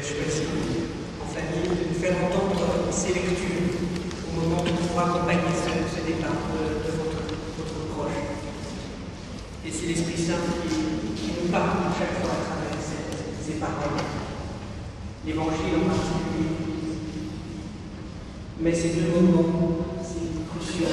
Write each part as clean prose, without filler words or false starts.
choisi en famille de nous faire entendre ces lectures au moment où pour accompagner ce départ de votre proche. Et c'est l'Esprit Saint qui nous parle à chaque fois à travers ces paroles. L'Évangile en particulier. Mais ces deux moments, c'est crucial.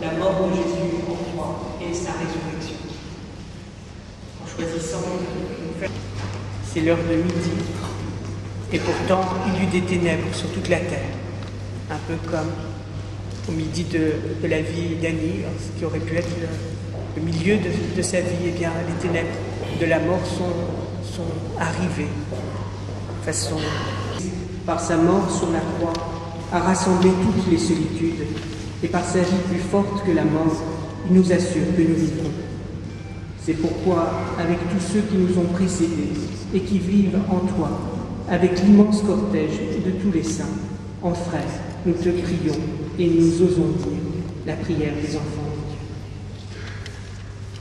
La mort de Jésus en croix et sa résurrection. En choisissant de nous faire... C'est l'heure de midi. Et pourtant, il y eut des ténèbres sur toute la terre. Un peu comme au midi de la vie d'Annie, ce qui aurait pu être le milieu de sa vie. Eh bien, les ténèbres de la mort sont arrivées. Façon, par sa mort sur la croix, a rassemblé toutes les solitudes, et par sa vie plus forte que la mort, il nous assure que nous vivrons. C'est pourquoi, avec tous ceux qui nous ont précédés et qui vivent en toi, avec l'immense cortège de tous les saints, en frères, nous te prions et nous osons dire la prière des enfants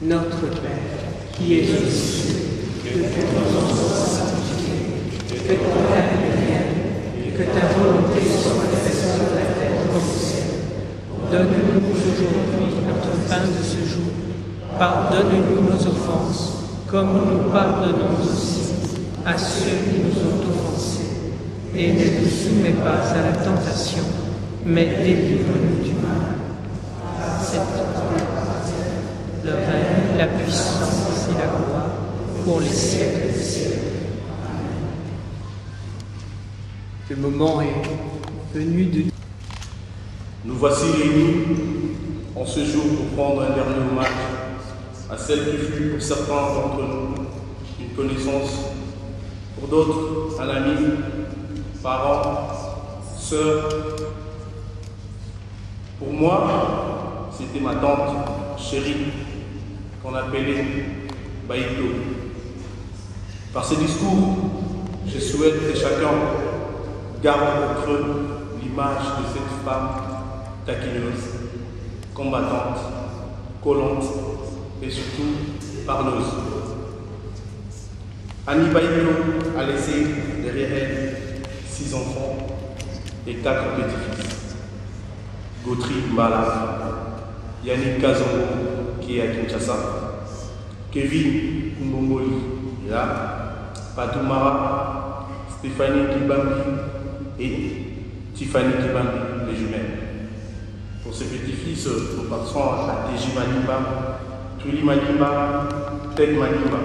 de Dieu. Notre Père, qui es aux cieux, que ton nom soit sanctifié, que ton règne vienne, que ta volonté soit faite sur la terre comme au ciel. Donne-nous aujourd'hui notre pain de ce jour. Pardonne-nous nos offenses, comme nous pardonnons aussi à ceux qui nous ont offensés. Et ne nous soumets pas à la tentation, mais délivre-nous du mal. C'est le règne, la puissance et la gloire pour les siècles des siècles. Le moment est venu de... Nous voici réunis en ce jour pour prendre un dernier hommage à celle qui fut pour certains d'entre nous une connaissance, pour d'autres un ami, parents, sœurs. Pour moi, c'était ma tante chérie qu'on appelait Baïto. Par ses discours, je souhaite que chacun garde entre eux l'image de cette femme taquineuse, combattante, collante et surtout parleuse. Annie Baïto a laissé derrière elle 6 enfants et 4 petits-fils. Gautry Mbala, Yannick Kazongo qui est à Kinshasa, Kevin Kumbongoli là, Patoumara, Stéphanie Kibambi et Tiffany Kibambi, les jumelles. Pour ses petits-fils, nous passons à Teji Manimba, Truli Manimba, Ted Manimba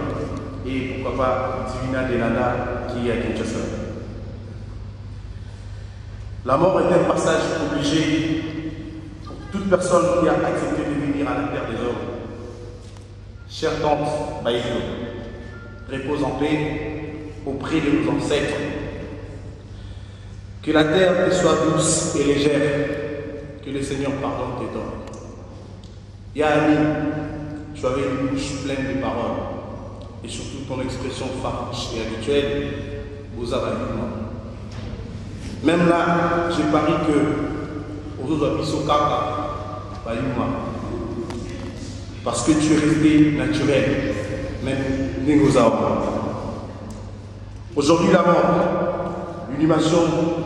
et pourquoi pas Divina Delana qui est à Kinshasa. La mort est un passage obligé pour toute personne qui a accepté de venir à la terre des hommes. Chère tante Baïto, repose en paix auprès de nos ancêtres. Que la terre te soit douce et légère, que le Seigneur pardonne tes torts. Yahami, tu avais une bouche pleine de paroles, et surtout ton expression farouche et habituelle, vous avez même là, j'ai parié que aux autres parce que tu es resté naturel, même négociable. Aujourd'hui, la mort, l'inhumation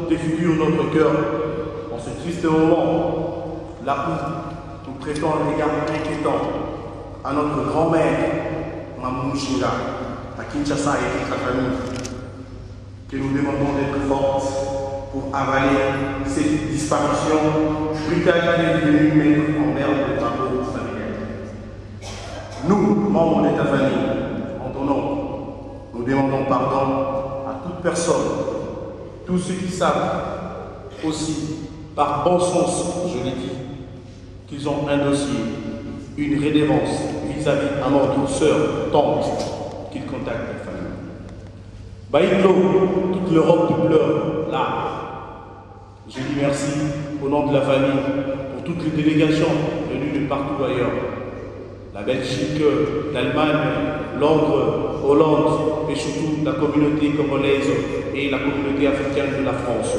défigure notre cœur en ce triste moment, là où nous prêtons un regard inquiétant à notre grand-mère, Mamou Chinga, à Kinshasa et toute la famille, que nous demandons d'être fortes pour avaler cette disparition brutale qui est devenue mettre en merde de travaux familiales. Nous, membres de ta famille, en ton nom, nous demandons pardon à toute personne, tous ceux qui savent aussi, par bon sens, je l'ai dit, qu'ils ont un dossier, une rédévance vis-à-vis à notre sœur, tante, qu'ils contactent la famille. Baïto, toute l'Europe de pleure, là. Je dis merci au nom de la famille pour toutes les délégations venues de partout ailleurs. La Belgique, l'Allemagne, Londres, Hollande et surtout la communauté congolaise et la communauté africaine de la France.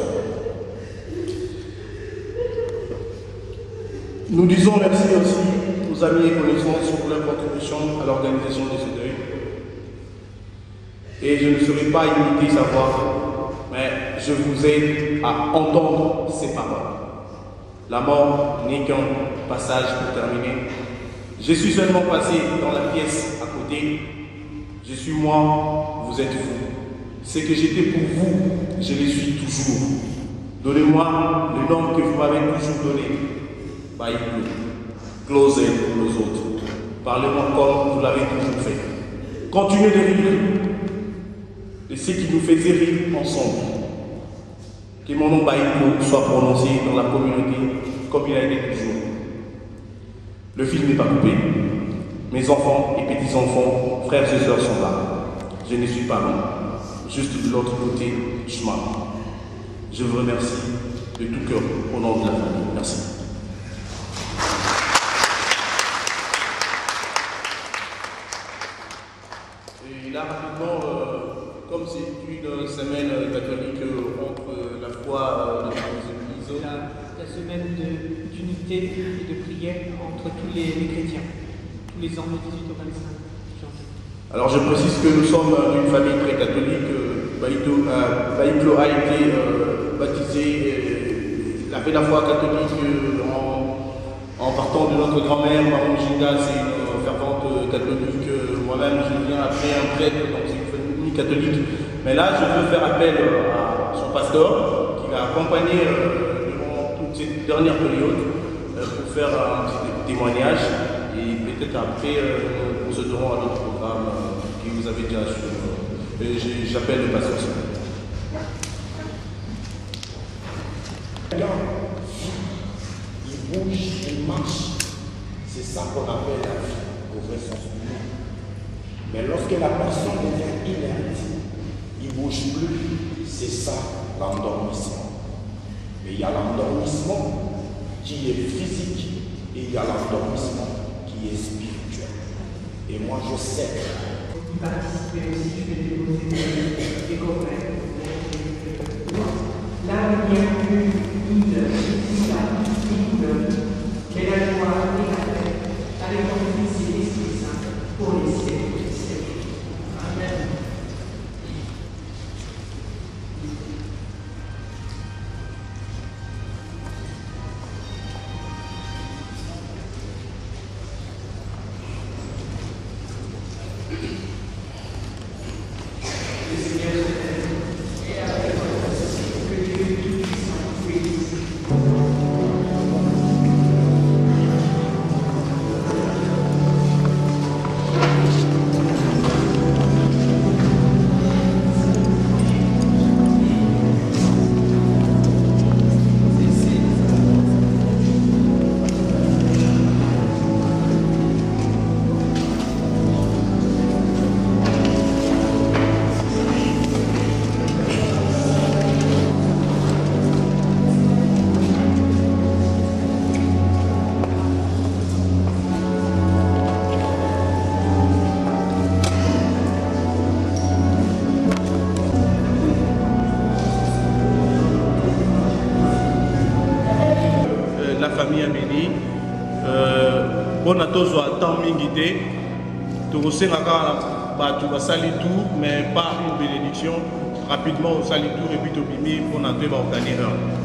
Nous disons merci aussi aux amis et connaissances pour leur contribution à l'organisation de ce deuil. Et je ne saurais pas imiter sa voix, mais je vous aide à entendre ses paroles. La mort n'est qu'un passage pour terminer. Je suis seulement passé dans la pièce à côté. Je suis moi, vous êtes vous. Ce que j'étais pour vous, je le suis toujours. Donnez-moi le nom que vous m'avez toujours donné. Baïkou, closez pour les autres. Parlez-moi comme vous l'avez toujours fait. Continuez de rire de ce qui nous faisait rire ensemble. Que mon nom Baïkou soit prononcé dans la communauté comme il a été toujours. Le fil n'est pas coupé. Mes enfants et petits-enfants, frères et sœurs sont là. Je ne suis pas loin, juste de l'autre côté du chemin. Je vous remercie de tout cœur au nom de la famille. Merci. Et là, rapidement, comme c'est une semaine catholique entre la foi de nos églises, la semaine d'unité et de prière entre tous les chrétiens, tous les ans du 18 au 25 janvier. Alors je précise que nous sommes d'une famille très catholique. Baïklo a été baptisé, il a fait la foi catholique en partant de notre grand-mère, Maman Ginga, c'est une fervente catholique. Moi-même, je viens après un prêtre, donc c'est une famille catholique. Mais là, je veux faire appel à son pasteur, qui l'a accompagné durant toute cette dernière période, pour faire un petit témoignage. Et peut-être après, nous procéderons à notre programme qui vous avez déjà sur. J'appelle le pasteur. Il bouge, il marche. C'est ça qu'on appelle la vie au vrai sens du mot. Mais lorsque la personne devient inerte, il ne bouge plus. C'est ça l'endormissement. Mais il y a l'endormissement qui est physique et il y a l'endormissement qui est spirituel. Et moi je sais. Participer aussi, je vais déposer des copains. Là, il n'y a plus ni la mais la joie et la paix avec ton Fils et l'Esprit Saint pour les siècles des siècles. Amen. famille Amélie, bon à tous à temps mingité, tout au sein tu vas salir tout, mais pas une bénédiction. Rapidement au salir tout et puis au bimi pour n'entrer va organiser un.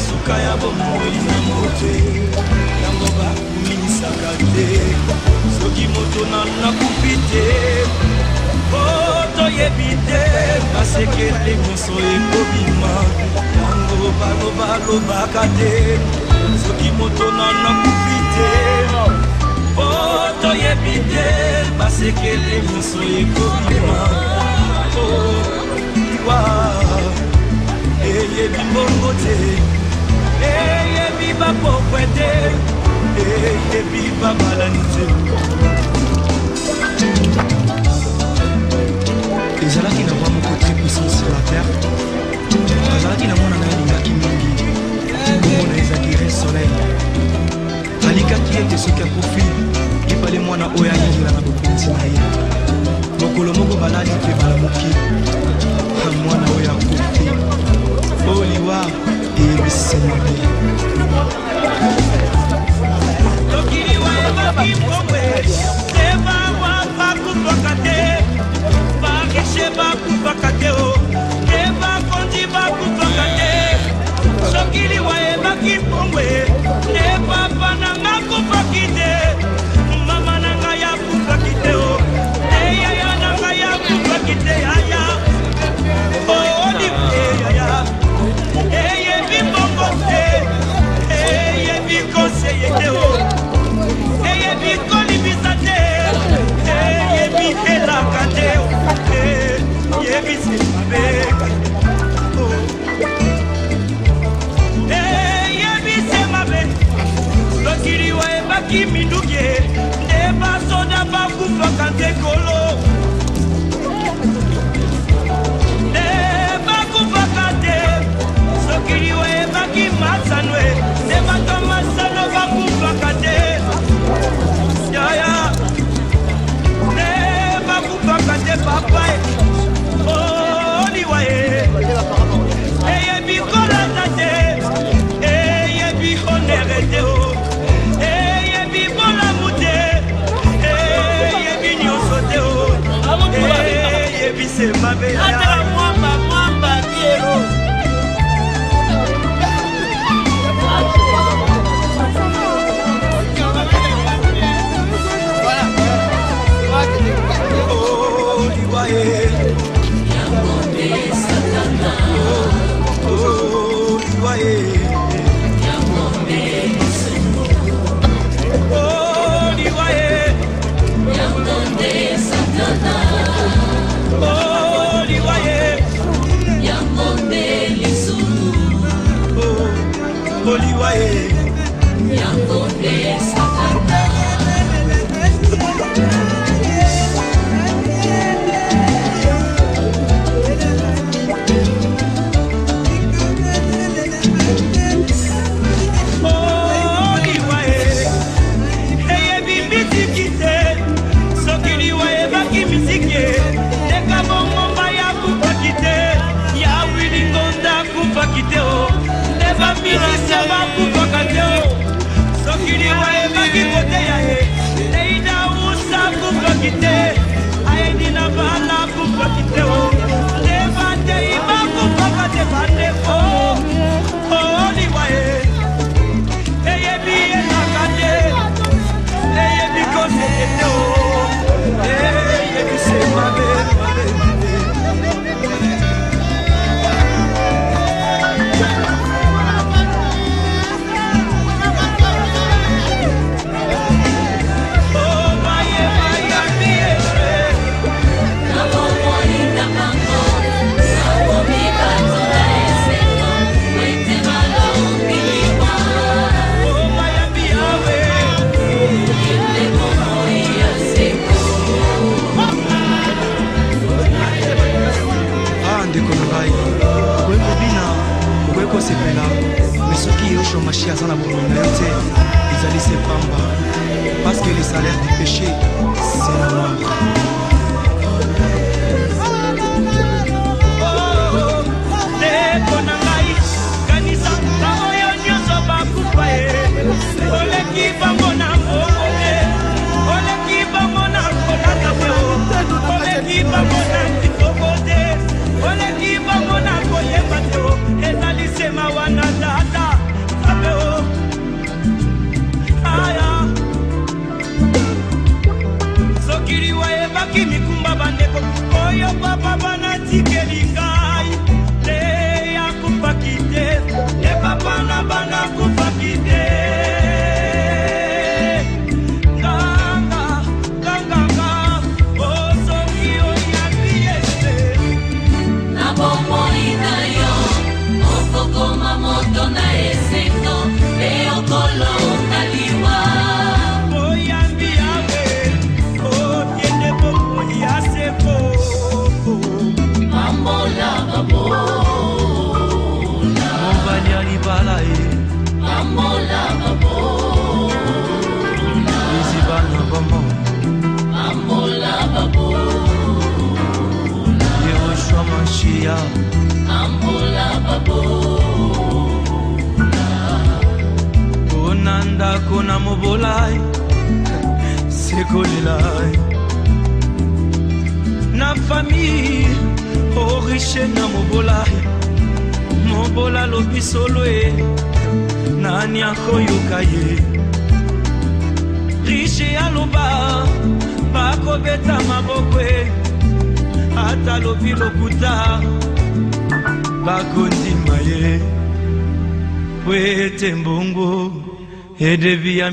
Sukaya bomoi na mote yango bakumisaka te soki moto na kupite toyebi te basekele nyonso ekobima yango balobaka te soki moto na kupite toyebi te basekele nyonso ekobima eyebi mbongo te eyebi bapokwe te eyebi babalani te ezalaki na mwa moko très puissant sur la terre azalaki na mwana na ye alingaki mingi komona ezalaki re soleil alikaki ete soki akufi epale mwana oyo alingela na bokonzi na ye mokolo moko balali mpe balamuki mwana oyo akufi oliwa ebisembe tokiliwa ebaki mbongwe ebawa bakufaka te barishe bakufaka te ebakondi bakufaka te tokiliwa ebaki mbongwe epapa nanga kufaki te mama nanga yakufaki te eyaya nanga yakufaki te aya Minduke neba soda bakufaka ntekolo neba kufaka te sokiliwe baki masanwe neba tomasano bakufaka te yaya neba kufaka te papa oliwaye eyebi kolata te eyebi honere te okosepela mais soki yo chômage aza na bomoi na yo te ezali se pamba parce que le salaire du péché c'est la mort. Papa bana tikelingai le ya kupakite le papa na bana kupakite ganga osoki oya biese na bombo inayo okokoma moto na eseko le okolo kaliwa oyambi yawe otiende bombo ya sepo. Konanda kona mobolai sekolelai na famille oriche na mobola lobi solo e nani akoyoka ye riche aloba bakobeta maboko e ata lobi lokuta bakondima ye po ete mbongo edebi